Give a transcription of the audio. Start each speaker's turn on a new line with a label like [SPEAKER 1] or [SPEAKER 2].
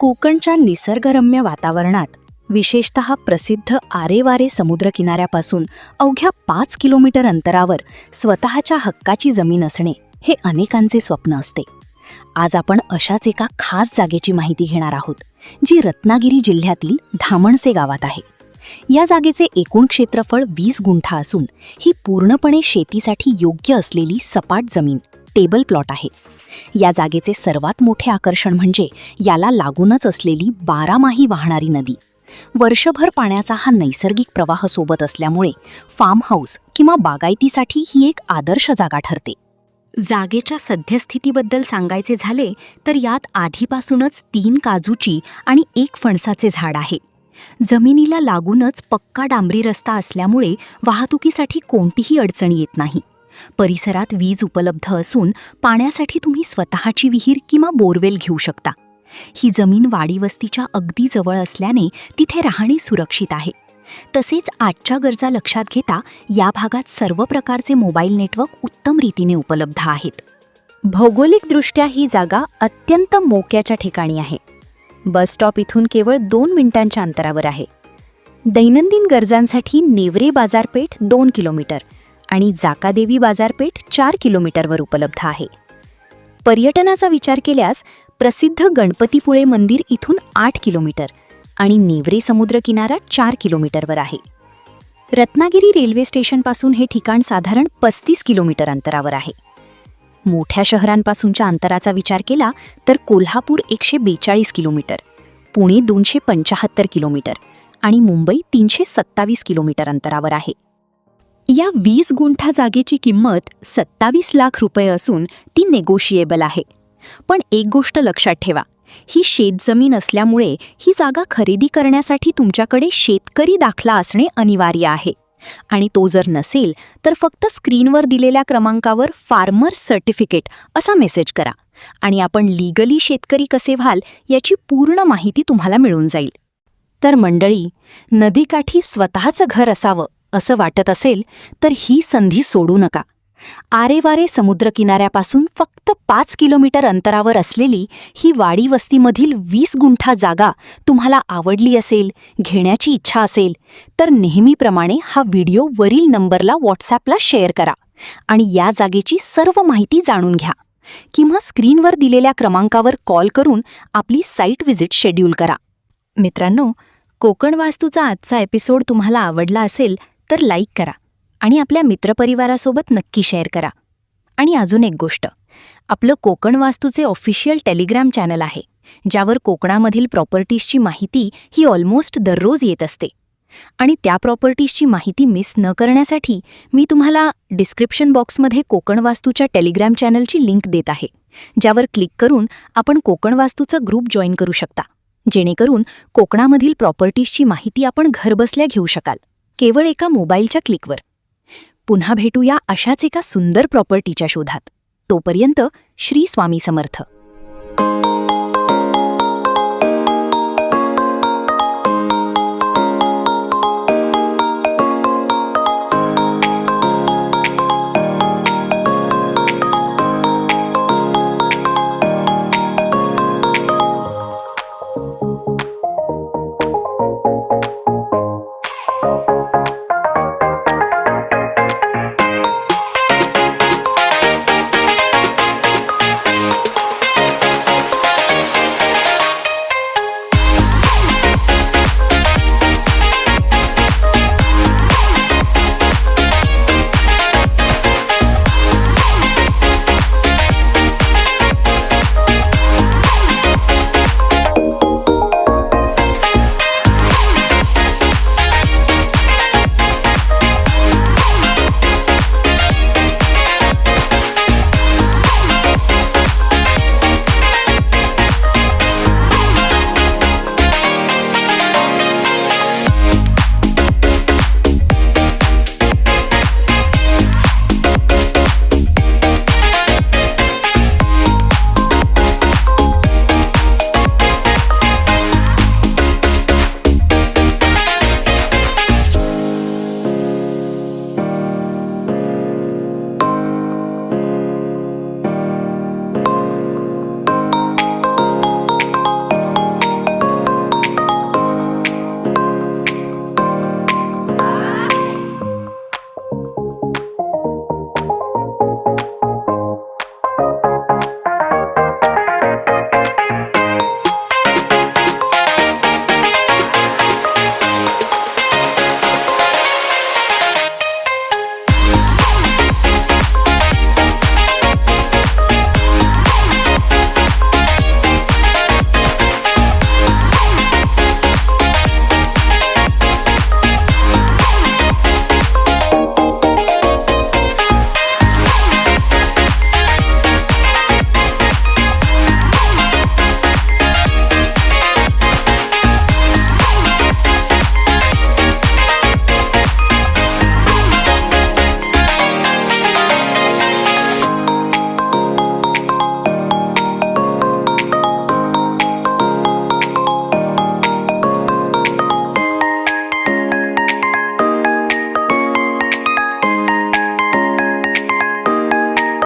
[SPEAKER 1] कोकणच्या निसर्गरम्य वातावरणात विशेषतः प्रसिद्ध आरेवारे समुद्रकिनाऱ्यापासून अवघ्या 5 किलोमीटर अंतरावर स्वतःच्या हक्काची जमीन असणे हे अनेकांचे स्वप्न असते. आज आपण अशाच एका खास जागेची माहिती घेणार आहोत, जी रत्नागिरी जिल्ह्यातील धामणसे गावात आहे. या जागेचे एकूण क्षेत्रफळ 20 गुंठा असून ही पूर्णपणे शेतीसाठी योग्य असलेली सपाट जमीन टेबल प्लॉट आहे. या जागेचे सर्वात मोठे आकर्षण म्हणजे याला लागूनच असलेली 12माही वाहणारी नदी. वर्षभर पाण्याचा हा नैसर्गिक प्रवाह सोबत असल्यामुळे फार्म हाऊस किंवा बागायतीसाठी ही एक आदर्श जागा ठरते. जागेच्या सद्यस्थितीबद्दल सांगायचे झाले तर यात आधीपासूनच 3 काजूची आणि 1 फणसाचे झाड आहे. जमिनीला लागूनच पक्का डांबरी रस्ता असल्यामुळे वाहतुकीसाठी कोणतीही अडचण येत नाही. परिसरात वीज उपलब्ध असून पाण्यासाठी तुम्ही स्वतःची विहीर किंवा बोरवेल घेऊ शकता. ही जमीन वाडीवस्तीच्या अगदी जवळ असल्याने तिथे राहणे सुरक्षित आहे. तसेच आजच्या गरजा लक्षात घेता या भागात सर्व प्रकारचे मोबाईल नेटवर्क उत्तम रीतीने उपलब्ध आहेत. भौगोलिकदृष्ट्या ही जागा अत्यंत मोक्याच्या ठिकाणी आहे. बस स्टॉप इथून केवळ 2 मिनिटांच्या अंतरावर आहे. दैनंदिन गरजांसाठी नेवरे बाजारपेठ 2 किलोमीटर आणि जाकादेवी बाजारपेठ 4 किलोमीटरवर उपलब्ध आहे. पर्यटनाचा विचार केल्यास प्रसिद्ध गणपतीपुळे मंदिर इथून 8 किलोमीटर आणि नेवरे समुद्र किनारा 4 किलोमीटरवर आहे. रत्नागिरी रेल्वे स्टेशनपासून हे ठिकाण साधारण 35 किलोमीटर अंतरावर आहे. मोठ्या शहरांपासूनच्या अंतराचा विचार केला तर कोल्हापूर 142 किलोमीटर, पुणे 275 किलोमीटर आणि मुंबई 327 किलोमीटर अंतरावर आहे. या 20 गुंठा जागेची किंमत 27 लाख रुपये असून ती नेगोशिएबल आहे. पण एक गोष्ट लक्षात ठेवा, ही शेतजमीन असल्यामुळे ही जागा खरेदी करण्यासाठी तुमच्याकडे शेतकरी दाखला असणे अनिवार्य आहे. आणि तो जर नसेल तर फक्त स्क्रीनवर दिलेल्या क्रमांकावर फार्मर्स सर्टिफिकेट असा मेसेज करा आणि आपण लीगली शेतकरी कसे व्हाल याची पूर्ण माहिती तुम्हाला मिळून जाईल. तर मंडळी, नदीकाठी स्वतःचं घर असावं असं वाटत असेल तर ही संधी सोडू नका. आरेवारे समुद्रकिनाऱ्यापासून फक्त 5 किलोमीटर अंतरावर असलेली ही वाडी वस्तीमधील 20 गुंठा जागा तुम्हाला आवडली असेल, घेण्याची इच्छा असेल तर नेहमीप्रमाणे हा व्हिडिओ वरील नंबरला व्हॉट्सॲपला शेअर करा आणि या जागेची सर्व माहिती जाणून घ्या किंवा स्क्रीनवर दिलेल्या क्रमांकावर कॉल करून आपली साईट व्हिजिट शेड्यूल करा. मित्रांनो, कोकण वास्तूचा आजचा एपिसोड तुम्हाला आवडला असेल तर लाईक करा आणि आपल्या मित्रपरिवारासोबत नक्की शेअर करा. आणि अजून एक गोष्ट, आपलं कोकण वास्तूचे ऑफिशियल टेलिग्राम चॅनल आहे, ज्यावर कोकणामधील प्रॉपर्टीजची माहिती ही ऑलमोस्ट दररोज येत असते. आणि त्या प्रॉपर्टीजची माहिती मिस न करण्यासाठी मी तुम्हाला डिस्क्रिप्शन बॉक्समध्ये कोकण वास्तूच्या टेलिग्राम चॅनलची लिंक देत आहे, ज्यावर क्लिक करून आपण कोकण वास्तूचा ग्रुप जॉईन करू शकता, जेणेकरून कोकणामधील प्रॉपर्टीजची माहिती आपण घरबसल्या घेऊ शकाल, केवळ एका मोबाईलच्या क्लिकवर. पुन्हा भेटूया अशाच एका सुंदर प्रॉपर्टीच्या शोधात. तोपर्यंत श्री स्वामी समर्थ.